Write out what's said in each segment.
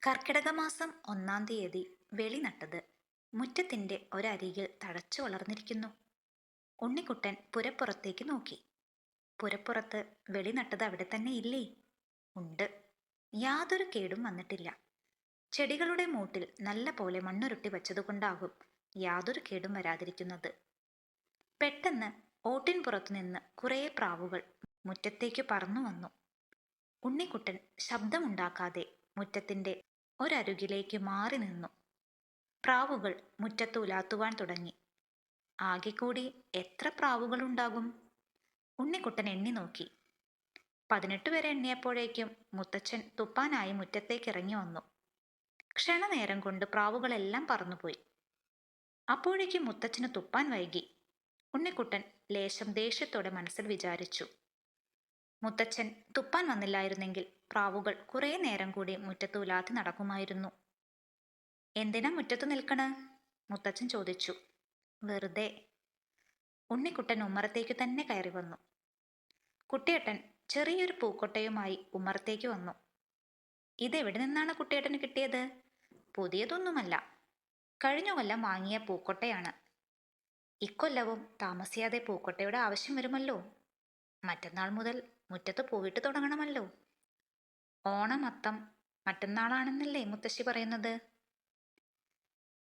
കർക്കിടക മാസം 1-ാം തീയതി വെളി നട്ടത് മുറ്റത്തിന്റെ ഒരരികിൽ തഴച്ചു വളർന്നിരിക്കുന്നു. ഉണ്ണിക്കുട്ടൻ പുരപ്പുറത്തേക്ക് നോക്കി. പുരപ്പുറത്ത് വെളി നട്ടത് അവിടെ തന്നെ ഇല്ലേ? ഉണ്ട്. യാതൊരു കേടും വന്നിട്ടില്ല. ചെടികളുടെ മൂട്ടിൽ നല്ല പോലെ മണ്ണുരുട്ടി വച്ചതുകൊണ്ടാകും യാതൊരു കേടും വരാതിരിക്കുന്നത്. പെട്ടെന്ന് ഓട്ടിൻ പുറത്തു നിന്ന് കുറേ പ്രാവുകൾ മുറ്റത്തേക്ക് പറന്നു വന്നു. ഉണ്ണിക്കുട്ടൻ ശബ്ദമുണ്ടാക്കാതെ മുറ്റത്തിന്റെ ഒരരുകിലേക്ക് മാറി നിന്നു. പ്രാവുകൾ മുറ്റത്ത് ഉലാത്തുവാൻ തുടങ്ങി. ആകെ കൂടി എത്ര പ്രാവുകളുണ്ടാകും? ഉണ്ണിക്കുട്ടൻ എണ്ണി നോക്കി. 18 വരെ എണ്ണിയപ്പോഴേക്കും മുത്തച്ഛൻ തുപ്പാനായി മുറ്റത്തേക്ക് ഇറങ്ങി വന്നു. ക്ഷണനേരം കൊണ്ട് പ്രാവുകളെല്ലാം പറന്നുപോയി. അപ്പോഴേക്കും മുത്തച്ഛന് തുപ്പാൻ വൈകി. ഉണ്ണിക്കുട്ടൻ ലേശം ദേഷ്യത്തോടെ മനസ്സിൽ വിചാരിച്ചു. മുത്തച്ഛൻ തുപ്പാൻ വന്നില്ലായിരുന്നെങ്കിൽ പ്രാവുകൾ കുറേ നേരം കൂടി മുറ്റത്ത് ഉലാത്തി നടക്കുമായിരുന്നു. എന്തിനാ മുറ്റത്ത് നിൽക്കണ്? മുത്തച്ഛൻ ചോദിച്ചു. വെറുതെ. ഉണ്ണിക്കുട്ടൻ ഉമ്മറത്തേക്ക് തന്നെ കയറി വന്നു. കുട്ടിയേട്ടൻ ചെറിയൊരു പൂക്കൊട്ടയുമായി ഉമ്മറത്തേക്ക് വന്നു. ഇതെവിടെ നിന്നാണ് കുട്ടിയേട്ടന് കിട്ടിയത്? പുതിയതൊന്നുമല്ല, കഴിഞ്ഞ കൊല്ലം വാങ്ങിയ പൂക്കൊട്ടയാണ്. ഇക്കൊല്ലവും താമസിയാതെ പൂക്കൊട്ടയുടെ ആവശ്യം വരുമല്ലോ. മറ്റന്നാൾ മുതൽ മുറ്റത്ത് പൂവിട്ട് തുടങ്ങണമല്ലോ. ഓണമത്തം മറ്റന്നാളാണെന്നല്ലേ മുത്തശ്ശി പറയുന്നത്?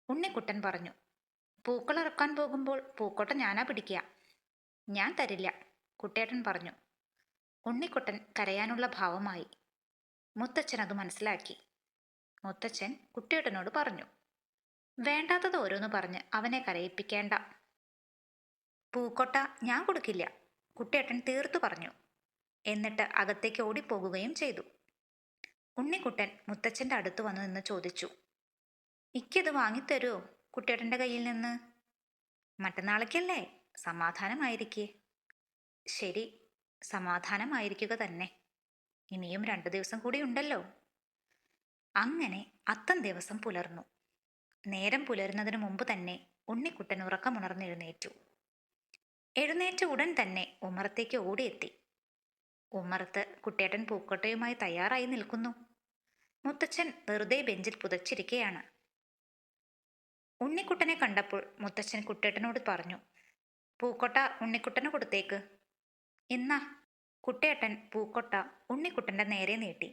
ഉണ്ണിക്കുട്ടൻ പറഞ്ഞു. പൂക്കൾ ഇറക്കാൻ പോകുമ്പോൾ പൂക്കൊട്ട ഞാനാ പിടിക്കുക. ഞാൻ തരില്ല, കുട്ടിയേട്ടൻ പറഞ്ഞു. ഉണ്ണിക്കുട്ടൻ കരയാനുള്ള ഭാവമായി. മുത്തച്ഛൻ അത് മനസ്സിലാക്കി. മുത്തച്ഛൻ കുട്ടിയേട്ടനോട് പറഞ്ഞു. വേണ്ടാത്തത് ഓരോന്ന് പറഞ്ഞ് അവനെ കരയിപ്പിക്കേണ്ട. പൂക്കൊട്ട ഞാൻ കൊടുക്കില്ല, കുട്ടിയേട്ടൻ തീർത്തു പറഞ്ഞു. എന്നിട്ട് അകത്തേക്ക് ഓടിപ്പോകുകയും ചെയ്തു. ഉണ്ണിക്കുട്ടൻ മുത്തച്ഛൻ്റെ അടുത്ത് വന്നു നിന്ന് ചോദിച്ചു. ഇക്കത് വാങ്ങിത്തരുമോ കുട്ടിയേട്ടൻ്റെ കയ്യിൽ നിന്ന്? മറ്റന്നാളേക്കല്ലേ, സമാധാനമായിരിക്കേ. ശരി, സമാധാനമായിരിക്കുക തന്നെ. ഇനിയും 2 ദിവസം കൂടി ഉണ്ടല്ലോ. അങ്ങനെ അത്തം ദിവസം പുലർന്നു. നേരം പുലരുന്നതിന് മുമ്പ് തന്നെ ഉണ്ണിക്കുട്ടൻ ഉറക്കമുണർന്നെഴുന്നേറ്റു. എഴുന്നേറ്റ ഉടൻ തന്നെ ഉമ്മറത്തേക്ക് ഓടിയെത്തി. ഉമ്മറത്ത് കുട്ടിയേട്ടൻ പൂക്കൊട്ടയുമായി തയ്യാറായി നിൽക്കുന്നു. മുത്തച്ഛൻ വെറുതെ ബെഞ്ചിൽ പുതച്ചിരിക്കുകയാണ്. ഉണ്ണിക്കുട്ടനെ കണ്ടപ്പോൾ മുത്തച്ഛൻ കുട്ടിയേട്ടനോട് പറഞ്ഞു. പൂക്കൊട്ട ഉണ്ണിക്കുട്ടന് കൊടുത്തേക്ക്. എന്നാ. കുട്ടിയേട്ടൻ പൂക്കൊട്ട ഉണ്ണിക്കുട്ടൻ്റെ നേരെ നീട്ടി.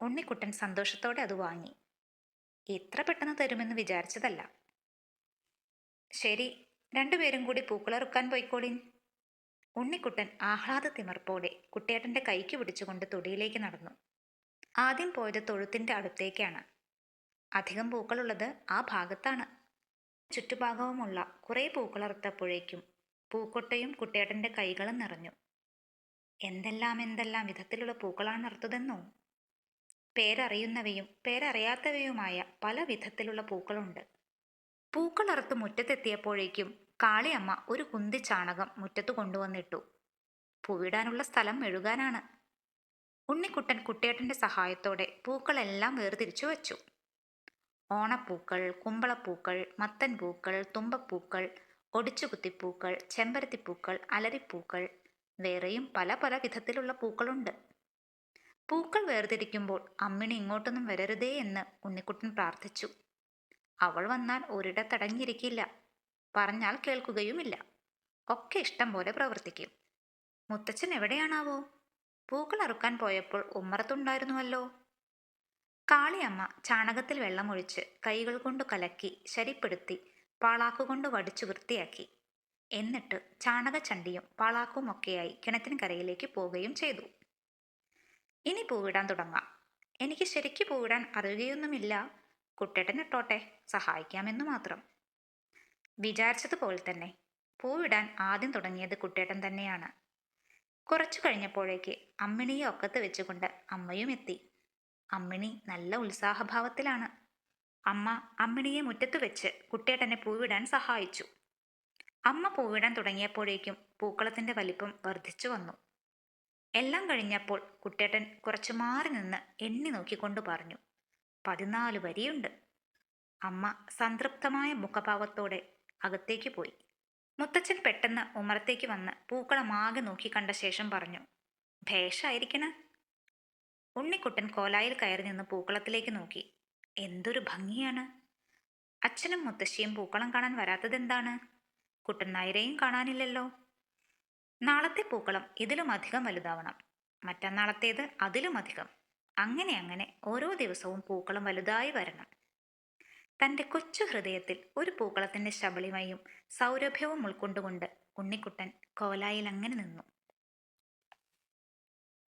ഉണ്ണിക്കുട്ടൻ സന്തോഷത്തോടെ അത് വാങ്ങി. ഇത്ര പെട്ടെന്ന് തരുമെന്ന് വിചാരിച്ചതല്ല. ശരി, 2 പേരും കൂടി പൂക്കളറുക്കാൻ പോയിക്കോളിൻ. ഉണ്ണിക്കുട്ടൻ ആഹ്ലാദ തിമർപ്പോടെ കുട്ടിയേട്ടൻ്റെ കൈക്ക് പിടിച്ചുകൊണ്ട് തൊടിയിലേക്ക് നടന്നു. ആദ്യം പോയത് തൊഴുത്തിൻ്റെ അടുത്തേക്കാണ്. അധികം പൂക്കളുള്ളത് ആ ഭാഗത്താണ്. ചുറ്റുഭാഗവുമുള്ള കുറേ പൂക്കളറുത്തപ്പോഴേക്കും പൂക്കൊട്ടയും കുട്ടിയേട്ടൻ്റെ കൈകളും നിറഞ്ഞു. എന്തെല്ലാം വിധത്തിലുള്ള പൂക്കളാണ് അറുത്തതെന്നോ? പേരറിയുന്നവയും പേരറിയാത്തവയുമായ പല വിധത്തിലുള്ള പൂക്കളുണ്ട്. പൂക്കളറുത്ത് മുറ്റത്തെത്തിയപ്പോഴേക്കും കാളിയമ്മ ഒരു കുന്തി ചാണകം മുറ്റത്ത് കൊണ്ടുവന്നിട്ടു. പൂവിടാനുള്ള സ്ഥലം മെഴുകാനാണ്. ഉണ്ണിക്കുട്ടൻ കുട്ടിയേട്ടൻ്റെ സഹായത്തോടെ പൂക്കളെല്ലാം വേർതിരിച്ചു വച്ചു. ഓണപ്പൂക്കൾ, കുമ്പളപ്പൂക്കൾ, മത്തൻ പൂക്കൾ, തുമ്പപ്പൂക്കൾ, ഒടിച്ചുകുത്തിപ്പൂക്കൾ, ചെമ്പരത്തിപ്പൂക്കൾ, അലരിപ്പൂക്കൾ, വേറെയും പല പല വിധത്തിലുള്ള പൂക്കളുണ്ട്. പൂക്കൾ വേർതിരിക്കുമ്പോൾ അമ്മിണി ഇങ്ങോട്ടൊന്നും വരരുതേ എന്ന് ഉണ്ണിക്കുട്ടൻ പ്രാർത്ഥിച്ചു. അവൾ വന്നാൽ ഒരിടത്തടങ്ങിയിരിക്കില്ല, പറഞ്ഞാൽ കേൾക്കുകയുമില്ല. ഒക്കെ ഇഷ്ടം പോലെ പ്രവർത്തിക്കും. മുത്തച്ഛൻ എവിടെയാണാവോ? പൂക്കൾ അറുക്കാൻ പോയപ്പോൾ ഉമ്മറത്തുണ്ടായിരുന്നുവല്ലോ. കാളിയമ്മ ചാണകത്തിൽ വെള്ളമൊഴിച്ച് കൈകൾ കൊണ്ട് കലക്കി ശരിപ്പെടുത്തി പാളാക്കുകൊണ്ട് വടിച്ചു വൃത്തിയാക്കി. എന്നിട്ട് ചാണകച്ചണ്ടിയും പാളാക്കും ഒക്കെയായി കിണറ്റിൻ കരയിലേക്ക് പോവുകയും ചെയ്തു. ഇനി പൂവിടാൻ തുടങ്ങാം. എനിക്ക് ശരിക്ക് പൂവിടാൻ അറിയുകയൊന്നുമില്ല, കുട്ടേട്ടൻ ഇട്ടോട്ടെ, സഹായിക്കാമെന്നു മാത്രം. വിചാരിച്ചതുപോലെ തന്നെ പൂവിടാൻ ആദ്യം തുടങ്ങിയത് കുട്ടേട്ടൻ തന്നെയാണ്. കുറച്ചു കഴിഞ്ഞപ്പോഴേക്ക് അമ്മിണിയെ ഒക്കത്ത് വെച്ചുകൊണ്ട് അമ്മയും എത്തി. അമ്മിണി നല്ല ഉത്സാഹഭാവത്തിലാണ്. അമ്മ അമ്മിണിയെ മുറ്റത്ത് വെച്ച് കുട്ടേട്ടനെ പൂവിടാൻ സഹായിച്ചു. അമ്മ പൂവിടാൻ തുടങ്ങിയപ്പോഴേക്കും പൂക്കളത്തിന്റെ വലിപ്പം വർദ്ധിച്ചു വന്നു. എല്ലാം കഴിഞ്ഞപ്പോൾ കുട്ടേട്ടൻ കുറച്ചു മാറി നിന്ന് എണ്ണി നോക്കിക്കൊണ്ട് പറഞ്ഞു, 14 വരിയുണ്ട്. അമ്മ സംതൃപ്തമായ മുഖഭാവത്തോടെ അകത്തേക്ക് പോയി. മുത്തച്ഛൻ പെട്ടെന്ന് ഉമ്മറത്തേക്ക് വന്ന് പൂക്കളമാകെ നോക്കി കണ്ട ശേഷം പറഞ്ഞു, ഭേഷായിരിക്കണ. ഉണ്ണിക്കുട്ടൻ കോലായിൽ കയറി നിന്ന് പൂക്കളത്തിലേക്ക് നോക്കി. എന്തൊരു ഭംഗിയാണ്! അച്ഛനും മുത്തശ്ശിയും പൂക്കളം കാണാൻ വരാത്തതെന്താണ്? കുട്ടൻ നായരെയും കാണാനില്ലല്ലോ. നാളത്തെ പൂക്കളം ഇതിലും അധികം വലുതാവണം, മറ്റന്നാളത്തേത് അതിലും അധികം, അങ്ങനെ അങ്ങനെ ഓരോ ദിവസവും പൂക്കളം വലുതായി വരണം. തന്റെ കൊച്ചു ഹൃദയത്തിൽ ഒരു പൂക്കളത്തിന്റെ ശബളിമയും സൗരഭ്യവും ഉൾക്കൊണ്ടുകൊണ്ട് ഉണ്ണിക്കുട്ടൻ കോലായിൽ അങ്ങനെ നിന്നു.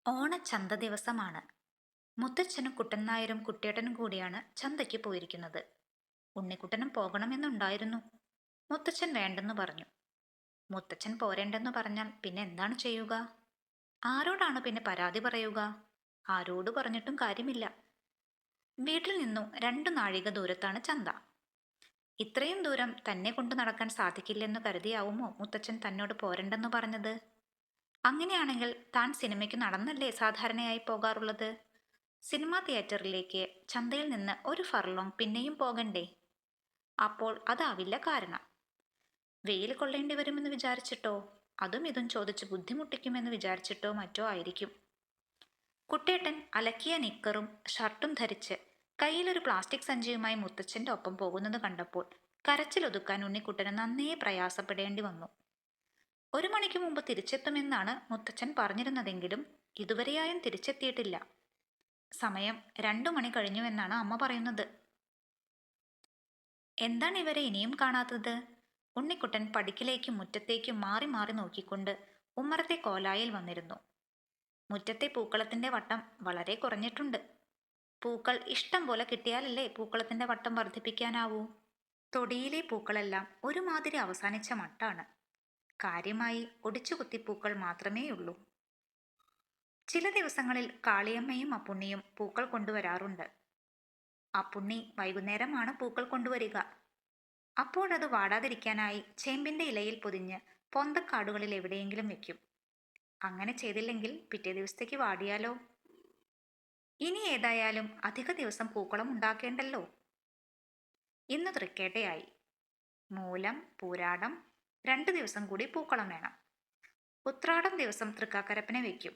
ഓണച്ചന്ത ദിവസമാണ്. മുത്തച്ഛനും കുട്ടൻ നായരും കുട്ടിയേട്ടനും കൂടിയാണ് ചന്തയ്ക്ക് പോയിരിക്കുന്നത്. ഉണ്ണിക്കുട്ടനും പോകണമെന്നുണ്ടായിരുന്നു. മുത്തച്ഛൻ വേണ്ടെന്നു പറഞ്ഞു. മുത്തച്ഛൻ പോരേണ്ടെന്നു പറഞ്ഞാൽ പിന്നെ എന്താണ് ചെയ്യുക? ആരോടാണ് പിന്നെ പരാതി പറയുക? ആരോട് പറഞ്ഞിട്ടും കാര്യമില്ല. വീട്ടിൽ നിന്നു 2 നാഴിക ദൂരത്താണ് ചന്ത. ഇത്രയും ദൂരം തന്നെ കൊണ്ടു നടക്കാൻ സാധിക്കില്ലെന്നു കരുതിയാവുമോ മുത്തച്ഛൻ തന്നോട് പോരണ്ടെന്നു പറഞ്ഞത്? അങ്ങനെയാണെങ്കിൽ താൻ സിനിമയ്ക്ക് നടന്നല്ലേ സാധാരണയായി പോകാറുള്ളത്? സിനിമാ തിയേറ്ററിലേക്ക് ചന്തയിൽ നിന്ന് 1 ഫർലോങ് പിന്നെയും പോകണ്ടേ? അപ്പോൾ അതാവില്ല കാരണം. വെയിൽ കൊള്ളേണ്ടി വരുമെന്ന് വിചാരിച്ചിട്ടോ, അതും ഇതും ചോദിച്ച് ബുദ്ധിമുട്ടിക്കുമെന്ന് വിചാരിച്ചിട്ടോ മറ്റോ ആയിരിക്കും. കുട്ടേട്ടൻ അലക്കിയ നിക്കറും ഷർട്ടും ധരിച്ച് കയ്യിലൊരു പ്ലാസ്റ്റിക് സഞ്ചിയുമായി മുത്തച്ഛൻ്റെ ഒപ്പം പോകുന്നത് കണ്ടപ്പോൾ കരച്ചിലൊതുക്കാൻ ഉണ്ണിക്കുട്ടന് നന്നേ പ്രയാസപ്പെടേണ്ടി വന്നു. 1 മണിക്ക് മുമ്പ് തിരിച്ചെത്തുമെന്നാണ് മുത്തച്ഛൻ പറഞ്ഞിരുന്നതെങ്കിലും ഇതുവരെയായും തിരിച്ചെത്തിയിട്ടില്ല. സമയം 2 മണി കഴിഞ്ഞുവെന്നാണ് അമ്മ പറയുന്നത്. എന്താണ് ഇവരെ ഇനിയും കാണാത്തത്? ഉണ്ണിക്കുട്ടൻ പടിക്കിലേക്കും മുറ്റത്തേക്കും മാറി മാറി നോക്കിക്കൊണ്ട് ഉമ്മറത്തെ കോലായിൽ വന്നിരുന്നു. മുറ്റത്തെ പൂക്കളത്തിന്റെ വട്ടം വളരെ കുറഞ്ഞിട്ടുണ്ട്. പൂക്കൾ ഇഷ്ടം പോലെ കിട്ടിയാലല്ലേ പൂക്കളത്തിന്റെ വട്ടം വർദ്ധിപ്പിക്കാനാവൂ. തൊടിയിലെ പൂക്കളെല്ലാം ഒരുമാതിരി അവസാനിച്ച മട്ടാണ്. കാര്യമായി ഒടിച്ചുകുത്തി പൂക്കൾ മാത്രമേയുള്ളൂ. ചില ദിവസങ്ങളിൽ കാളിയമ്മയും അപ്പുണ്ണിയും പൂക്കൾ കൊണ്ടുവരാറുണ്ട്. അപ്പുണ്ണി വൈകുന്നേരമാണ് പൂക്കൾ കൊണ്ടുവരിക. അപ്പോഴത് വാടാതിരിക്കാനായി ചേമ്പിന്റെ ഇലയിൽ പൊതിഞ്ഞ് പൊന്തക്കാടുകളിൽ എവിടെയെങ്കിലും വെക്കും. അങ്ങനെ ചെയ്തില്ലെങ്കിൽ പിറ്റേ ദിവസത്തേക്ക് വാടിയാലോ. ഇനി ഏതായാലും അധിക ദിവസം പൂക്കളം ഉണ്ടാക്കേണ്ടല്ലോ. ഇന്ന് തൃക്കേട്ടയായി. മൂലം പൂരാടം 2 ദിവസം കൂടി പൂക്കളം വേണം. ഉത്രാടം ദിവസം തൃക്കാക്കരപ്പനെ വയ്ക്കും.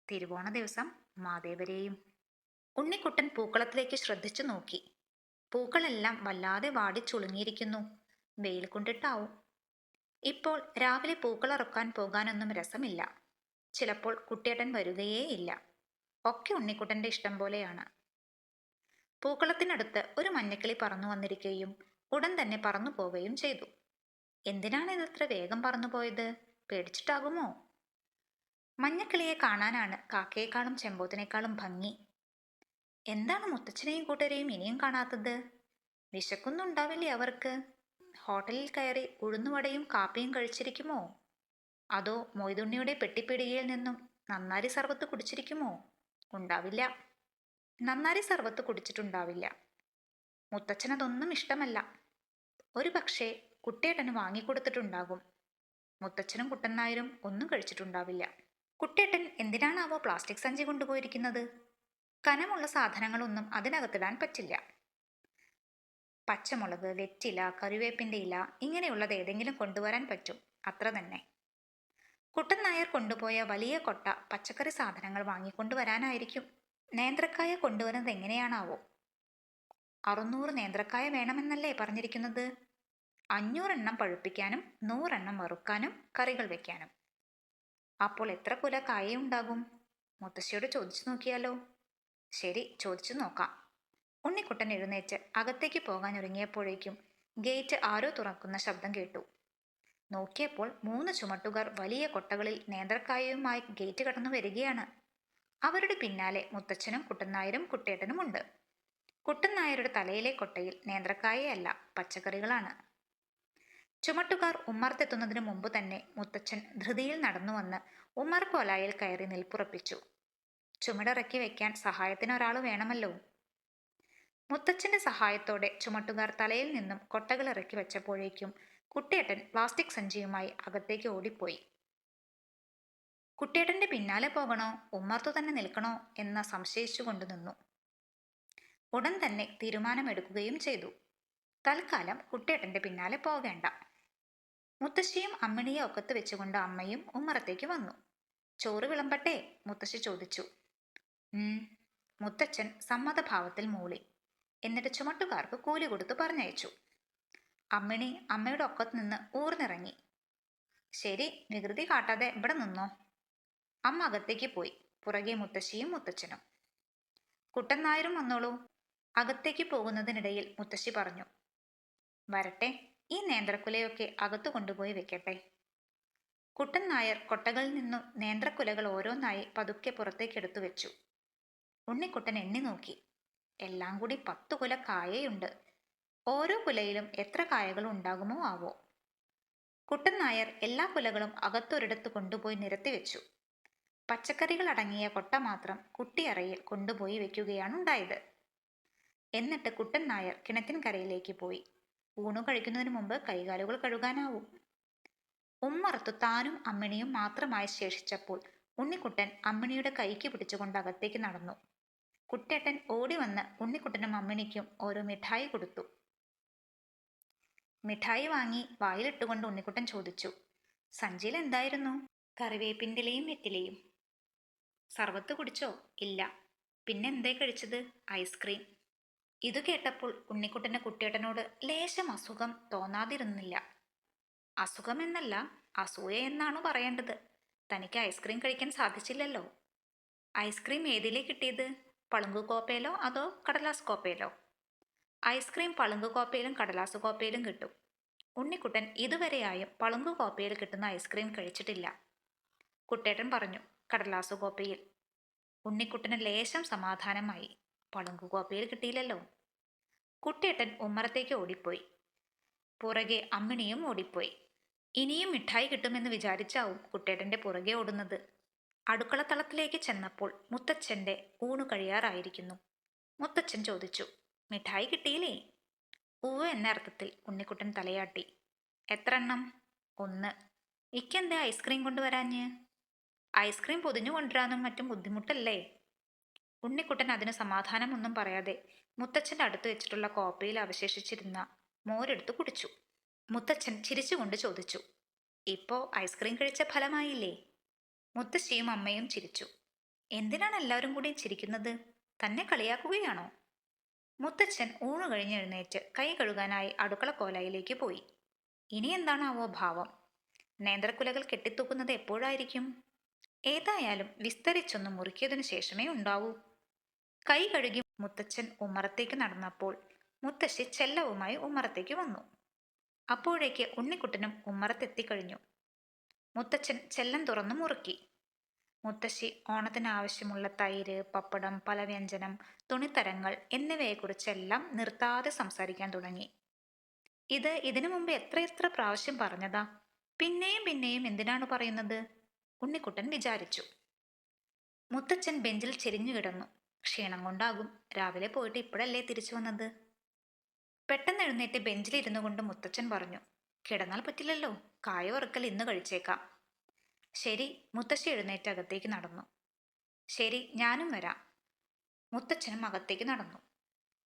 തിരുവോണ ദിവസം മാദേവരെയും. ഉണ്ണിക്കുട്ടൻ പൂക്കളത്തിലേക്ക് ശ്രദ്ധിച്ചു നോക്കി. പൂക്കളെല്ലാം വല്ലാതെ വാടി ചുളുങ്ങിയിരിക്കുന്നു. വെയിൽ കൊണ്ടിട്ടാവും. ഇപ്പോൾ രാവിലെ പൂക്കളറുക്കാൻ പോകാനൊന്നും രസമില്ല. ചിലപ്പോൾ കുട്ടിയേട്ടൻ വരികയേ ഇല്ല. ഒക്കെ ഉണ്ണിക്കുട്ടന്റെ ഇഷ്ടം പോലെയാണ്. പൂക്കളത്തിനടുത്ത് ഒരു മഞ്ഞക്കിളി പറന്നു വന്നിരിക്കുകയും ഉടൻ തന്നെ പറന്നു പോവുകയും ചെയ്തു. എന്തിനാണ് ഇതത്ര വേഗം പറന്നുപോയത്? പേടിച്ചിട്ടാകുമോ? മഞ്ഞക്കിളിയെ കാണാനാണ് കാക്കയേക്കാളും ചെമ്പോത്തിനേക്കാളും ഭംഗി. എന്താണ് മുത്തച്ഛനെയും കൂട്ടരെയും ഇനിയും കാണാത്തത്? വിശക്കുന്നുണ്ടാവില്ലേ അവർക്ക്? ഹോട്ടലിൽ കയറി ഉഴുന്നുവടയും കാപ്പിയും കഴിച്ചിരിക്കുമോ? അതോ മൊയ്തുണ്ണിയുടെ പെട്ടിപ്പീടികയിൽ നിന്നും നന്നാരി സർവത്ത് കുടിച്ചിരിക്കുമോ? ഉണ്ടാവില്ല. നന്നാരി സർവത്ത് കുടിച്ചിട്ടുണ്ടാവില്ല. മുത്തച്ഛനതൊന്നും ഇഷ്ടമല്ല. ഒരു പക്ഷേ കുട്ടേട്ടന് വാങ്ങിക്കൊടുത്തിട്ടുണ്ടാകും. മുത്തച്ഛനും കുട്ടൻ നായരും ഒന്നും കഴിച്ചിട്ടുണ്ടാവില്ല. കുട്ടേട്ടൻ എന്തിനാണാവോ പ്ലാസ്റ്റിക് സഞ്ചി കൊണ്ടുപോയിരിക്കുന്നത്? കനമുള്ള സാധനങ്ങളൊന്നും അതിനകത്തിടാൻ പറ്റില്ല. പച്ചമുളക്, വെറ്റില, കറിവേപ്പിന്റെ ഇല ഇങ്ങനെയുള്ളത് ഏതെങ്കിലും കൊണ്ടുവരാൻ പറ്റും, അത്ര തന്നെ. കുട്ടൻ നായർ കൊണ്ടുപോയ വലിയ കൊട്ട പച്ചക്കറി സാധനങ്ങൾ വാങ്ങിക്കൊണ്ടുവരാനായിരിക്കും. നേന്ത്രക്കായ കൊണ്ടുവരുന്നത് എങ്ങനെയാണാവോ? 600 നേന്ത്രക്കായ വേണമെന്നല്ലേ പറഞ്ഞിരിക്കുന്നത്? 500 എണ്ണം പഴുപ്പിക്കാനും 100 എണ്ണം വറുക്കാനും കറികൾ വെക്കാനും. അപ്പോൾ എത്ര കുല കായയുണ്ടാകും? മുത്തശ്ശിയോട് ചോദിച്ചു നോക്കിയാലോ? ശരി, ചോദിച്ചു നോക്കാം. ഉണ്ണിക്കുട്ടൻ എഴുന്നേറ്റ് അകത്തേക്ക് പോകാൻ ഒരുങ്ങിയപ്പോഴേക്കും ഗേറ്റ് ആരോ തുറക്കുന്ന ശബ്ദം കേട്ടു. നോക്കിയപ്പോൾ 3 ചുമട്ടുകാർ വലിയ കൊട്ടകളിൽ നേന്ത്രക്കായയുമായി ഗേറ്റ് കടന്നു വരികയാണ്. അവരുടെ പിന്നാലെ മുത്തച്ഛനും കുട്ടൻനായരും കുട്ടേട്ടനുമുണ്ട്. കുട്ടൻനായരുടെ തലയിലെ കൊട്ടയിൽ നേന്ത്രക്കായയല്ല, പച്ചക്കറികളാണ്. ചുമട്ടുകാർ ഉമ്മർത്തെത്തുന്നതിന് മുമ്പ് തന്നെ മുത്തച്ഛൻ ധൃതിയിൽ നടന്നു വന്ന് ഉമ്മർക്കോലായിൽ കയറി നിൽപ്പുറപ്പിച്ചു. ചുമടിറക്കി വെക്കാൻ സഹായത്തിന് ഒരാൾ വേണമല്ലോ. മുത്തച്ഛന്റെ സഹായത്തോടെ ചുമട്ടുകാർ തലയിൽ നിന്നും കൊട്ടകൾ ഇറക്കി വെച്ചപ്പോഴേക്കും കുട്ടേട്ടൻ പ്ലാസ്റ്റിക് സഞ്ചിയുമായി അകത്തേക്ക് ഓടിപ്പോയി. കുട്ടേട്ടന്റെ പിന്നാലെ പോകണോ ഉമ്മർത്തു തന്നെ നിൽക്കണോ എന്ന് സംശയിച്ചുകൊണ്ട് നിന്നു. ഉടൻ തന്നെ തീരുമാനമെടുക്കുകയും ചെയ്തു. തൽക്കാലം കുട്ടേട്ടന്റെ പിന്നാലെ പോകേണ്ട. മുത്തശ്ശിയും അമ്മിണിയെ ഒക്കത്ത് വെച്ചുകൊണ്ട് അമ്മയും ഉമ്മറത്തേക്ക് വന്നു. ചോറ് വിളമ്പട്ടെ? മുത്തശ്ശി ചോദിച്ചു. മുത്തച്ഛൻ സമ്മതഭാവത്തിൽ മൂളി. എന്നിട്ട് ചുമട്ടുകാർക്ക് കൂലി കൊടുത്തു പറഞ്ഞയച്ചു. അമ്മിണി അമ്മയുടെ ഒക്കത്ത് നിന്ന് ഊർന്നിറങ്ങി. ശരി, വികൃതി കാട്ടാതെ ഇവിടെ നിന്നോ. അമ്മ അകത്തേക്ക് പോയി. പുറകെ മുത്തശ്ശിയും മുത്തച്ഛനും. കുട്ടൻ നായരും വന്നോളൂ. അകത്തേക്ക് പോകുന്നതിനിടയിൽ മുത്തശ്ശി പറഞ്ഞു. വരട്ടെ, ഈ നേന്ത്രക്കുലയൊക്കെ അകത്തു കൊണ്ടുപോയി വെക്കട്ടെ. കുട്ടൻ നായർ കൊട്ടകളിൽ നിന്നും നേന്ത്രക്കുലകൾ ഓരോന്നായി പതുക്കെ പുറത്തേക്കെടുത്തു വെച്ചു. ഉണ്ണിക്കുട്ടൻ എണ്ണി നോക്കി. എല്ലാം കൂടി 10 കുല കായയുണ്ട്. ഓരോ കുലയിലും എത്ര കായകൾ ഉണ്ടാകുമോ ആവോ. കുട്ടൻ നായർ എല്ലാ കുലകളും അകത്തൊരിടത്ത് കൊണ്ടുപോയി നിരത്തി വെച്ചു. പച്ചക്കറികൾ അടങ്ങിയ കൊട്ട മാത്രം കുട്ടിയറയിൽ കൊണ്ടുപോയി വെക്കുകയാണ് ഉണ്ടായത്. എന്നിട്ട് കുട്ടൻ നായർ കിണറ്റിൻകരയിലേക്ക് പോയി. ഊണു കഴിക്കുന്നതിന് മുമ്പ് കൈകാലുകൾ കഴുകാനാവും. ഉമ്മറത്തു താനും അമ്മിണിയും മാത്രമായി ശേഷിച്ചപ്പോൾ ഉണ്ണിക്കുട്ടൻ അമ്മിണിയുടെ കൈക്ക് പിടിച്ചുകൊണ്ട് അകത്തേക്ക് നടന്നു. കുട്ടേട്ടൻ ഓടി വന്ന് ഉണ്ണിക്കുട്ടനും അമ്മിണിക്കും ഓരോ മിഠായി കൊടുത്തു. മിഠായി വാങ്ങി വായിലിട്ടുകൊണ്ട് ഉണ്ണിക്കുട്ടൻ ചോദിച്ചു. സഞ്ചിയിൽ എന്തായിരുന്നു? കറിവേപ്പിൻ്റെലയും വെറ്റിലയും. സർവത്ത് കുടിച്ചോ? ഇല്ല. പിന്നെന്തേ കഴിച്ചത്? ഐസ്ക്രീം. ഇതു കേട്ടപ്പോൾ ഉണ്ണിക്കുട്ടന് കുട്ടേട്ടനോട് ലേശം അസുഖം തോന്നാതിരുന്നില്ല. അസുഖമെന്നല്ല, അസൂയ എന്നാണു പറയേണ്ടത്. തനിക്ക് ഐസ്ക്രീം കഴിക്കാൻ സാധിച്ചില്ലല്ലോ. ഐസ്ക്രീം ഏതിലേ കിട്ടിയത്? പളുങ്കു കോപ്പയിലോ അതോ കടലാസ് കോപ്പയിലോ? ഐസ്ക്രീം പളുങ്കു കോപ്പയിലും കടലാസ് കോപ്പയിലും കിട്ടും. ഉണ്ണിക്കുട്ടൻ ഇതുവരെയായും പളുങ്കു കോപ്പയിൽ കിട്ടുന്ന ഐസ്ക്രീം കഴിച്ചിട്ടില്ല. കുട്ടേട്ടൻ പറഞ്ഞു. കടലാസു കോപ്പയിൽ. ഉണ്ണിക്കുട്ടന് ലേശം സമാധാനമായി. പളുങ്കു കോപ്പയിൽ കിട്ടിയില്ലല്ലോ. കുട്ടേട്ടൻ ഉമ്മറത്തേക്ക് ഓടിപ്പോയി. പുറകെ അമ്മിണിയും ഓടിപ്പോയി. ഇനിയും മിഠായി കിട്ടുമെന്ന് വിചാരിച്ചാവും കുട്ടേട്ടന്റെ പുറകെ ഓടുന്നത്. അടുക്കളത്തളത്തിലേക്ക് ചെന്നപ്പോൾ മുത്തച്ഛന്റെ ഊണു കഴിയാറായിരിക്കുന്നു. മുത്തച്ഛൻ ചോദിച്ചു. മിഠായി കിട്ടിയില്ലേ? ഉവ്വ് എന്ന അർത്ഥത്തിൽ ഉണ്ണിക്കുട്ടൻ തലയാട്ടി. എത്ര എണ്ണം? 1. ഇക്കെന്തേ ഐസ്ക്രീം കൊണ്ടുവരാഞ്ഞ്? ഐസ്ക്രീം പൊതിഞ്ഞു കൊണ്ടുവരാനും മറ്റും ബുദ്ധിമുട്ടല്ലേ? ഉണ്ണിക്കുട്ടൻ അതിന് സമാധാനമൊന്നും പറയാതെ മുത്തച്ഛൻ്റെ അടുത്ത് വെച്ചിട്ടുള്ള കോപ്പയിൽ അവശേഷിച്ചിരുന്ന മോരെടുത്ത് കുടിച്ചു. മുത്തച്ഛൻ ചിരിച്ചുകൊണ്ട് ചോദിച്ചു. ഇപ്പോ ഐസ്ക്രീം കഴിച്ച ഫലമായില്ലേ? മുത്തശ്ശിയും അമ്മയും ചിരിച്ചു. എന്തിനാണ് എല്ലാവരും കൂടി ചിരിക്കുന്നത്? തന്നെ കളിയാക്കുകയാണോ? മുത്തച്ഛൻ ഊണു കഴിഞ്ഞ് എഴുന്നേറ്റ് കൈ കഴുകാനായി അടുക്കള കോലായിലേക്ക് പോയി. ഇനി എന്താണാവോ ഭാവം? നേന്ത്രക്കുലകൾ കെട്ടിത്തൂക്കുന്നത് എപ്പോഴായിരിക്കും? ഏതായാലും വിസ്തരിച്ചൊന്ന് മുറുക്കിയതിനു ശേഷമേ ഉണ്ടാവൂ. കൈ കഴുകി മുത്തച്ഛൻ ഉമ്മറത്തേക്ക് നടന്നപ്പോൾ മുത്തശ്ശി ചെല്ലവുമായി ഉമ്മറത്തേക്ക് വന്നു. അപ്പോഴേക്ക് ഉണ്ണിക്കുട്ടനും ഉമ്മറത്തെത്തിക്കഴിഞ്ഞു. മുത്തച്ഛൻ ചെല്ലം തുറന്നു മുറുക്കി. മുത്തശ്ശി ഓണത്തിനാവശ്യമുള്ള തൈര്, പപ്പടം, പലവ്യഞ്ജനം, തുണിത്തരങ്ങൾ എന്നിവയെക്കുറിച്ചെല്ലാം നിർത്താതെ സംസാരിക്കാൻ തുടങ്ങി. ഇതിനു മുമ്പ് എത്ര പ്രാവശ്യം പറഞ്ഞതാ? പിന്നെയും പിന്നെയും എന്തിനാണ് പറയുന്നത്? ഉണ്ണിക്കുട്ടൻ വിചാരിച്ചു. മുത്തച്ഛൻ ബെഞ്ചിൽ ചെരിഞ്ഞു കിടന്നു. ക്ഷീണം കൊണ്ടാകും. രാവിലെ പോയിട്ട് ഇപ്പോഴല്ലേ തിരിച്ചു വന്നത്. പെട്ടെന്ന് എഴുന്നേറ്റ് ബെഞ്ചിലിരുന്നു കൊണ്ട് മുത്തച്ഛൻ പറഞ്ഞു. കിടന്നാൽ പറ്റില്ലല്ലോ. കായ വറുക്കൽ ഇന്ന് കഴിച്ചേക്കാം. ശരി. മുത്തശ്ശി എഴുന്നേറ്റ് അകത്തേക്ക് നടന്നു. ശരി, ഞാനും വരാം. മുത്തച്ഛനും അകത്തേക്ക് നടന്നു.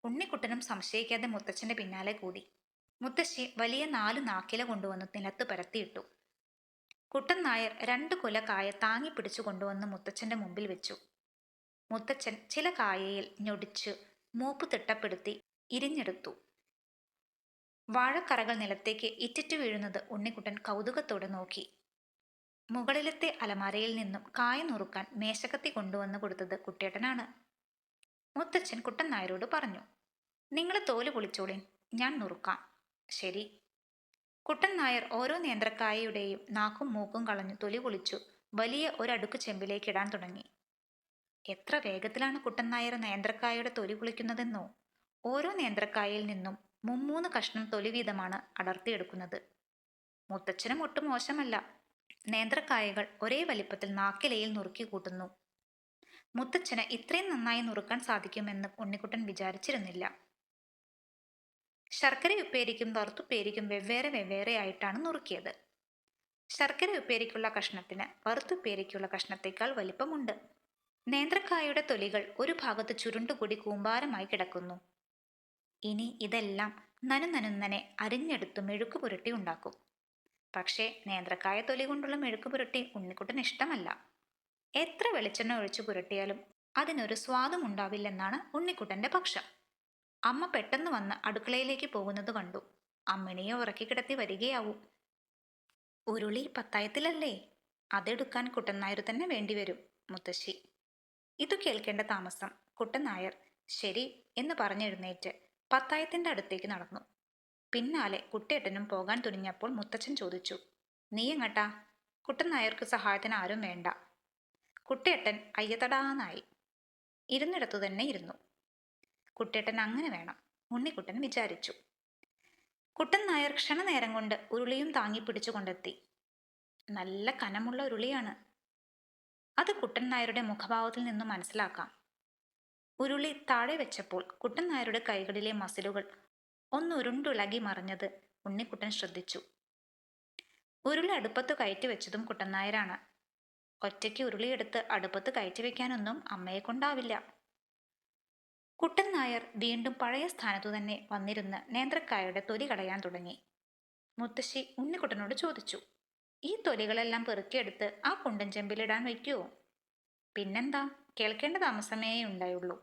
ഉണ്ണിക്കുട്ടനും സംശയിക്കാതെ മുത്തച്ഛന്റെ പിന്നാലെ കൂടി. മുത്തശ്ശി വലിയ 4 നാക്കില കൊണ്ടുവന്ന് നിലത്ത് പരത്തിയിട്ടു. കുട്ടൻ നായർ 2 കുല കായ താങ്ങി പിടിച്ചു കൊണ്ടുവന്ന് മുത്തച്ഛന്റെ മുമ്പിൽ വെച്ചു. മുത്തച്ഛൻ ചില കായയിൽ ഞൊടിച്ച് മൂപ്പ് തിട്ടപ്പെടുത്തി ഇരിഞ്ഞെടുത്തു. വാഴക്കറകൾ നിലത്തേക്ക് ഇറ്റിറ്റു വീഴുന്നത് ഉണ്ണിക്കുട്ടൻ കൗതുകത്തോടെ നോക്കി. മുകളിലത്തെ അലമാരയിൽ നിന്നും കായ നുറുക്കാൻ മേശക്കത്തി കൊണ്ടുവന്ന് കൊടുത്തത് കുട്ടേട്ടനാണ്. മുത്തച്ഛൻ കുട്ടൻ നായരോട് പറഞ്ഞു. നിങ്ങൾ തോല് പൊളിച്ചോളിൻ, ഞാൻ നുറുക്കാം. ശരി. കുട്ടൻ നായർ ഓരോ നേന്ത്രക്കായയുടെയും നാക്കും മൂക്കും കളഞ്ഞു തൊലി പൊളിച്ചു വലിയ ഒരടുക്ക് ചെമ്പിലേക്ക് ഇടാൻ തുടങ്ങി. എത്ര വേഗത്തിലാണ് കുട്ടൻ നായർ നേന്ത്രക്കായയുടെ തൊലി പൊളിക്കുന്നതെന്നോ. ഓരോ നേന്ത്രക്കായയിൽ നിന്നും 3 കഷ്ണം തൊലി വീതമാണ് അടർത്തിയെടുക്കുന്നത്. മുത്തച്ഛനും ഒട്ടും മോശമല്ല. നേന്ത്രക്കായകൾ ഒരേ വലിപ്പത്തിൽ നാക്കിലയിൽ നുറുക്കി കൂട്ടുന്നു. മുത്തച്ഛന് ഇത്രയും നന്നായി നുറുക്കാൻ സാധിക്കുമെന്ന് ഉണ്ണിക്കുട്ടൻ വിചാരിച്ചിരുന്നില്ല. ശർക്കര ഉപ്പേരിക്കും വറുത്തുപ്പേരിക്കും വെവ്വേറെ ആയിട്ടാണ് നുറുക്കിയത്. ശർക്കര ഉപ്പേരിക്കുള്ള കഷ്ണത്തിന് വറുത്തുപ്പേരിക്കുള്ള കഷ്ണത്തേക്കാൾ വലിപ്പമുണ്ട്. നേന്ത്രക്കായയുടെ തൊലികൾ ഒരു ഭാഗത്ത് ചുരുണ്ടുകൂടി കൂമ്പാരമായി കിടക്കുന്നു. ഇനി ഇതെല്ലാം നനുനനുന്നനെ അരിഞ്ഞെടുത്തു മെഴുക്ക് പുരട്ടി ഉണ്ടാക്കും. പക്ഷേ നേന്ത്രക്കായ തൊലി കൊണ്ടുള്ള മെഴുക്ക് പുരട്ടി ഉണ്ണിക്കുട്ടന് ഇഷ്ടമല്ല. എത്ര വെളിച്ചെണ്ണ ഒഴിച്ചു പുരട്ടിയാലും അതിനൊരു സ്വാദും ഉണ്ടാവില്ലെന്നാണ് ഉണ്ണിക്കുട്ടന്റെ പക്ഷം. അമ്മ പെട്ടെന്ന് വന്ന് അടുക്കളയിലേക്ക് പോകുന്നത് കണ്ടു. അമ്മിണിയെ ഉറക്കി കിടത്തി വരികയാവും. ഉരുളി പത്തായത്തിലല്ലേ? അതെടുക്കാൻ കുട്ടൻ നായർ തന്നെ വേണ്ടിവരും മുത്തശ്ശി. ഇതു കേൾക്കേണ്ട താമസം കുട്ടൻ നായർ ശരി എന്ന് പറഞ്ഞെഴുന്നേറ്റ് പത്തായത്തിന്റെ അടുത്തേക്ക് നടന്നു. പിന്നാലെ കുട്ടേട്ടനും പോകാൻ തുനിഞ്ഞപ്പോൾ മുത്തച്ഛൻ ചോദിച്ചു, നീ എങ്ങട്ടാ? കുട്ടൻ നായർക്ക് സഹായത്തിന് ആരും വേണ്ട. കുട്ടേട്ടൻ അയ്യതടാന്നായി. ഇരുന്നിടത്തു തന്നെ ഇരുന്നു. കുട്ടേട്ടൻ അങ്ങനെ വേണം, ഉണ്ണിക്കുട്ടൻ വിചാരിച്ചു. കുട്ടൻ നായർ ക്ഷണനേരം കൊണ്ട് ഉരുളിയും താങ്ങി പിടിച്ചു കൊണ്ടെത്തി. നല്ല കനമുള്ള ഉരുളിയാണ്. അത് കുട്ടൻ നായരുടെ മുഖഭാവത്തിൽ നിന്നും മനസ്സിലാക്കാം. ഉരുളി താഴെ വെച്ചപ്പോൾ കുട്ടൻ നായരുടെ കൈകളിലെ മസിലുകൾ ഒന്ന് ഉരുണ്ടുളകി മറിഞ്ഞത് ഉണ്ണിക്കുട്ടൻ ശ്രദ്ധിച്ചു. ഉരുളി അടുപ്പത്ത് കയറ്റി വെച്ചതും കുട്ടൻ നായരാണ്. ഒറ്റയ്ക്ക് ഉരുളിയെടുത്ത് അടുപ്പത്ത് കയറ്റി വെക്കാനൊന്നും അമ്മയെ കൊണ്ടാവില്ല. കുട്ടൻ നായർ വീണ്ടും പഴയ സ്ഥാനത്തു തന്നെ വന്നിരുന്ന് നേന്ത്രക്കായയുടെ തൊലി കളയാൻ തുടങ്ങി. മുത്തശ്ശി ഉണ്ണിക്കുട്ടനോട് ചോദിച്ചു, ഈ തൊലികളെല്ലാം പെറുക്കിയെടുത്ത് ആ കുണ്ടൻ ചെമ്പിലിടാൻ വയ്ക്കുവോ? പിന്നെന്താ, കേൾക്കേണ്ട താമസമേ ഉണ്ടായുള്ളൂ.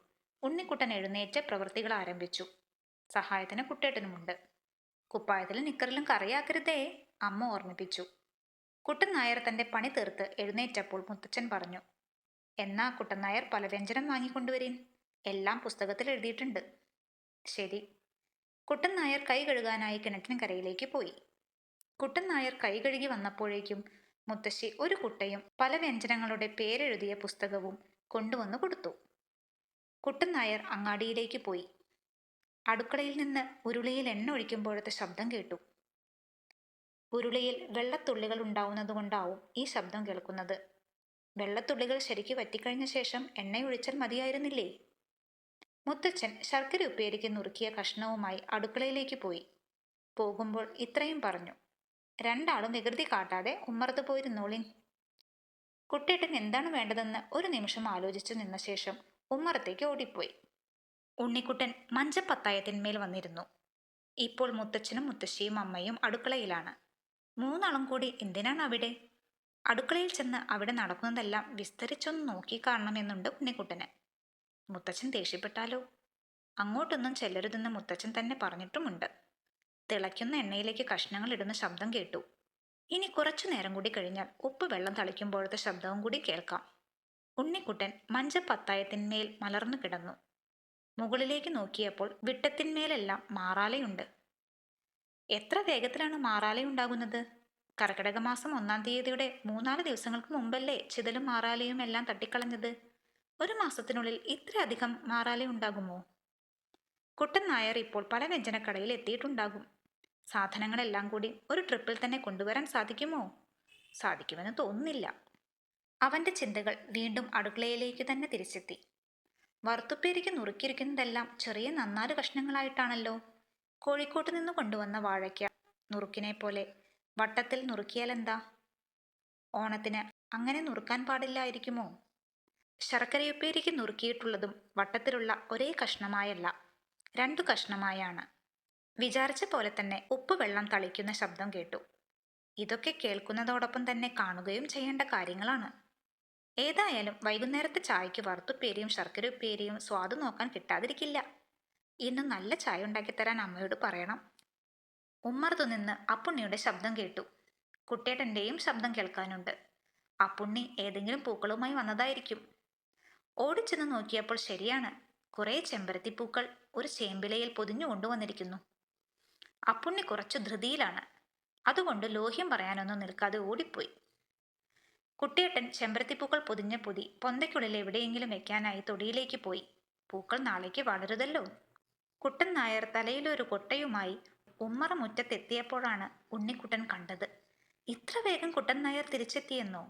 ഉണ്ണിക്കുട്ടൻ എഴുന്നേറ്റ് പ്രവൃത്തികൾ ആരംഭിച്ചു. സഹായത്തിന് കുട്ടേട്ടനുമുണ്ട്. കുപ്പായത്തിലും നിക്കറിലും കറിയാക്കരുതേ, അമ്മ ഓർമ്മിപ്പിച്ചു. കുട്ടൻ നായർ തന്റെ പണി തീർത്ത് എഴുന്നേറ്റപ്പോൾ മുത്തച്ഛൻ പറഞ്ഞു, എന്നാ കുട്ടൻ നായർ പലവ്യഞ്ജനം വാങ്ങിക്കൊണ്ടുവരീൻ. എല്ലാം പുസ്തകത്തിൽ എഴുതിയിട്ടുണ്ട്. ശരി. കുട്ടൻ നായർ കൈ കഴുകാനായി കിണറ്റിന് കരയിലേക്ക് പോയി. കുട്ടൻ നായർ കൈ കഴുകി വന്നപ്പോഴേക്കും മുത്തശ്ശി ഒരു കുട്ടയും പല വ്യഞ്ജനങ്ങളുടെ പേരെഴുതിയ പുസ്തകവും കൊണ്ടുവന്നു കൊടുത്തു. കുട്ടൻ നായർ അങ്ങാടിയിലേക്ക് പോയി. അടുക്കളയിൽ നിന്ന് ഉരുളിയിൽ എണ്ണ ഒഴിക്കുമ്പോഴത്തെ ശബ്ദം കേട്ടു. ഉരുളിയിൽ വെള്ളത്തുള്ളികൾ ഉണ്ടാവുന്നതുകൊണ്ടാവും ഈ ശബ്ദം കേൾക്കുന്നത്. വെള്ളത്തുള്ളികൾ ശരിക്ക് വറ്റിക്കഴിഞ്ഞ ശേഷം എണ്ണയൊഴിച്ചാൽ മതിയായിരുന്നില്ലേ? മുത്തച്ഛൻ ശർക്കര ഉപ്പേരിക്ക് നുറുക്കിയ കഷ്ണവുമായി അടുക്കളയിലേക്ക് പോയി. പോകുമ്പോൾ ഇത്രയും പറഞ്ഞു, രണ്ടാളും വികൃതി കാട്ടാതെ ഉമ്മറത്ത് പോയിരുന്നോളിൻ. കുട്ടേട്ടൻ എന്താണ് വേണ്ടതെന്ന് ഒരു നിമിഷം ആലോചിച്ചു നിന്ന ശേഷം ഉമ്മറത്തേക്ക് ഓടിപ്പോയി. ഉണ്ണിക്കുട്ടൻ മഞ്ചപ്പത്തായത്തിന്മേൽ വന്നിരുന്നു. ഇപ്പോൾ മുത്തച്ഛനും മുത്തശ്ശിയും അമ്മയും അടുക്കളയിലാണ്. മൂന്നാളും കൂടി എന്തിനാണ് അവിടെ? അടുക്കളയിൽ ചെന്ന് അവിടെ നടക്കുന്നതെല്ലാം വിസ്തരിച്ചൊന്ന് നോക്കിക്കാണണമെന്നുണ്ട് ഉണ്ണിക്കുട്ടന്. മുത്തച്ഛൻ ദേഷ്യപ്പെട്ടാലോ? അങ്ങോട്ടൊന്നും ചെല്ലരുതെന്ന് മുത്തച്ഛൻ തന്നെ പറഞ്ഞിട്ടുമുണ്ട്. തിളയ്ക്കുന്ന എണ്ണയിലേക്ക് കഷ്ണങ്ങൾ ഇടുന്ന ശബ്ദം കേട്ടു. ഇനി കുറച്ചു നേരം കൂടി കഴിഞ്ഞാൽ ഉപ്പ് വെള്ളം തളിക്കുമ്പോഴത്തെ ശബ്ദവും കൂടി കേൾക്കാം. ഉണ്ണിക്കുട്ടൻ മഞ്ചപ്പത്തായത്തിന്മേൽ മലർന്നു കിടന്നു. മുകളിലേക്ക് നോക്കിയപ്പോൾ വിട്ടത്തിന്മേലെല്ലാം മാറാലയുണ്ട്. എത്ര വേഗത്തിലാണ് മാറാലയുണ്ടാകുന്നത്? കർക്കിടക മാസം 1-ാം തീയതിയുടെ 3-4 ദിവസങ്ങൾക്ക് മുമ്പല്ലേ ചിതലും മാറാലയും എല്ലാം തട്ടിക്കളഞ്ഞത്? ഒരു മാസത്തിനുള്ളിൽ ഇത്രയധികം മാറാലയുണ്ടാകുമോ? കുട്ടൻ നായർ ഇപ്പോൾ പല വ്യഞ്ജനക്കടയിൽ എത്തിയിട്ടുണ്ടാകും. സാധനങ്ങളെല്ലാം കൂടി ഒരു ട്രിപ്പിൽ തന്നെ കൊണ്ടുവരാൻ സാധിക്കുമോ? സാധിക്കുമെന്ന് തോന്നുന്നില്ല. അവന്റെ ചിന്തകൾ വീണ്ടും അടുക്കളയിലേക്ക് തന്നെ തിരിച്ചെത്തി. വറുത്തുപ്പേരിക്ക് നുറുക്കിയിരിക്കുന്നതെല്ലാം ചെറിയ നന്നാല് കഷ്ണങ്ങളായിട്ടാണല്ലോ. കോഴിക്കോട്ട് നിന്ന് കൊണ്ടുവന്ന വാഴയ്ക്ക നുറുക്കിനെ പോലെ വട്ടത്തിൽ നുറുക്കിയാലെന്താ? ഓണത്തിന് അങ്ങനെ നുറുക്കാൻ പാടില്ലായിരിക്കുമോ? ശർക്കരയുപ്പേരിക്ക് നുറുക്കിയിട്ടുള്ളതും വട്ടത്തിലുള്ള ഒരേ കഷ്ണമായല്ല, 2 കഷ്ണമായാണ്. വിചാരിച്ച പോലെ തന്നെ ഉപ്പ് വെള്ളം തളിക്കുന്ന ശബ്ദം കേട്ടു. ഇതൊക്കെ കേൾക്കുന്നതോടൊപ്പം തന്നെ കാണുകയും ചെയ്യേണ്ട കാര്യങ്ങളാണ്. ഏതായാലും വൈകുന്നേരത്തെ ചായക്ക് വറുത്തുപ്പേരിയും ശർക്കര ഉപ്പേരിയും സ്വാദ് നോക്കാൻ കിട്ടാതിരിക്കില്ല. ഇന്ന് നല്ല ചായ ഉണ്ടാക്കിത്തരാൻ അമ്മയോട് പറയണം. ഉമ്മറത്തു നിന്ന് അപ്പുണ്ണിയുടെ ശബ്ദം കേട്ടു. കുട്ടേട്ടന്റെയും ശബ്ദം കേൾക്കാനുണ്ട്. അപ്പുണ്ണി ഏതെങ്കിലും പൂക്കളുമായി വന്നതായിരിക്കും. ഓടിച്ചെന്ന് നോക്കിയപ്പോൾ ശരിയാണ്, കുറെ ചെമ്പരത്തിപ്പൂക്കൾ ഒരു ചേമ്പിലയിൽ പൊതിഞ്ഞു കൊണ്ടുവന്നിരിക്കുന്നു. അപ്പുണ്ണി കുറച്ചു ധൃതിയിലാണ്. അതുകൊണ്ട് ലോഹ്യം പറയാനൊന്നും നിൽക്കാതെ ഓടിപ്പോയി. കുട്ടിയേട്ടൻ ചെമ്പരത്തിപ്പൂക്കൾ പൊതിഞ്ഞ പൊതി പൊന്തയ്ക്കുള്ളിൽ എവിടെയെങ്കിലും വെക്കാനായി തൊടിയിലേക്ക് പോയി. പൂക്കൾ നാളേക്ക് വളരുതല്ലോ. കുട്ടൻ നായർ തലയിലൊരു കൊട്ടയുമായി ഉമ്മറ മുറ്റത്തെത്തിയപ്പോഴാണ് ഉണ്ണിക്കുട്ടൻ കണ്ടത്. ഇത്ര വേഗം കുട്ടൻ നായർ തിരിച്ചെത്തിയെന്നോ?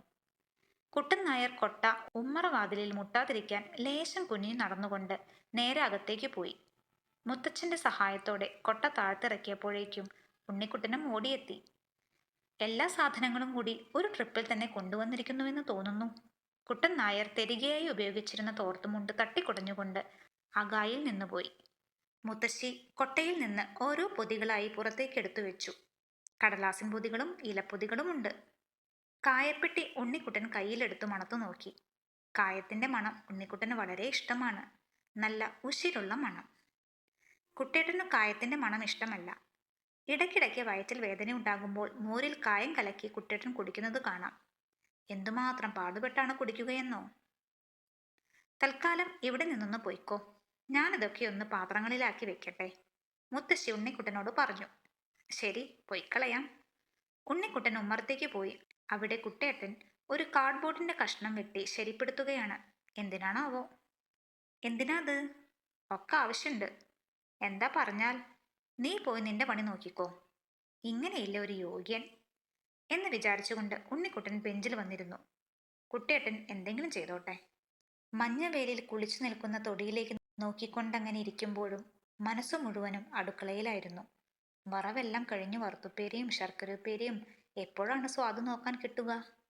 കുട്ടൻ നായർ കൊട്ട ഉമ്മറ വാതിലിൽ മുട്ടാതിരിക്കാൻ ലേശം കുനിഞ്ഞു നടന്നുകൊണ്ട് നേരെ അകത്തേക്ക് പോയി. മുത്തച്ഛന്റെ സഹായത്തോടെ കൊട്ട താഴ്ത്തിറക്കിയപ്പോഴേക്കും ഉണ്ണിക്കുട്ടനും ഓടിയെത്തി. എല്ലാ സാധനങ്ങളും കൂടി ഒരു ട്രിപ്പിൽ തന്നെ കൊണ്ടുവന്നിരിക്കുന്നുവെന്ന് തോന്നുന്നു. കുട്ടൻ നായർ തെരികയായി ഉപയോഗിച്ചിരുന്ന തോർത്തുമുണ്ട് തട്ടിക്കുടഞ്ഞുകൊണ്ട് അകായിൽ നിന്നുപോയി. മുത്തശ്ശി കൊട്ടയിൽ നിന്ന് ഓരോ പൊതികളായി പുറത്തേക്കെടുത്തു വെച്ചു. കടലാസിൻ പൊതികളും ഇലപ്പൊതികളും ഉണ്ട്. കായപ്പെട്ടി ഉണ്ണിക്കുട്ടൻ കയ്യിലെടുത്തു മണത്തു നോക്കി. കായത്തിന്റെ മണം ഉണ്ണിക്കുട്ടന് വളരെ ഇഷ്ടമാണ്. നല്ല ഉശിരുള്ള മണം. കുട്ടേട്ടന് കായത്തിന്റെ മണം ഇഷ്ടമല്ല. ഇടയ്ക്കിടയ്ക്ക് വയറ്റിൽ വേദന ഉണ്ടാകുമ്പോൾ മോരിൽ കായം കലക്കി കുട്ടേട്ടൻ കുടിക്കുന്നത് കാണാം. എന്തുമാത്രം പാടുപെട്ടാണ് കുടിക്കുകയെന്നോ. തൽക്കാലം ഇവിടെ നിന്നൊന്ന് പൊയ്ക്കോ, ഞാനിതൊക്കെ ഒന്ന് പാത്രങ്ങളിലാക്കി വെക്കട്ടെ, മുത്തശ്ശി ഉണ്ണിക്കുട്ടനോട് പറഞ്ഞു. ശരി, പൊയ്ക്കളയാം. ഉണ്ണിക്കുട്ടൻ ഉമ്മറത്തേക്ക് പോയി. അവിടെ കുട്ടേട്ടൻ ഒരു കാർഡ്ബോർഡിന്റെ കഷ്ണം വെട്ടി ശരിപ്പെടുത്തുകയാണ്. എന്തിനാണാവോ? എന്തിനാ അത്? ഒക്കെ ആവശ്യമുണ്ട്. എന്താ പറഞ്ഞാൽ? നീ പോയി നിന്റെ പണി നോക്കിക്കോ. ഇങ്ങനെയില്ല ഒരു യോഗ്യൻ എന്ന് വിചാരിച്ചുകൊണ്ട് ഉണ്ണിക്കുട്ടൻ ബെഞ്ചിൽ വന്നിരുന്നു. കുട്ടേട്ടൻ എന്തെങ്കിലും ചെയ്തോട്ടെ. മഞ്ഞവേലിൽ കുളിച്ചു നിൽക്കുന്ന തൊടിയിലേക്ക് നോക്കിക്കൊണ്ടങ്ങനെ ഇരിക്കുമ്പോഴും മനസ്സു മുഴുവനും അടുക്കളയിലായിരുന്നു. വറവെല്ലാം കഴിഞ്ഞു വറുത്തുപ്പേരിയും ശർക്കരയുപ്പേരിയും എപ്പോഴാണ് സ്വാദ് നോക്കാൻ കിട്ടുക?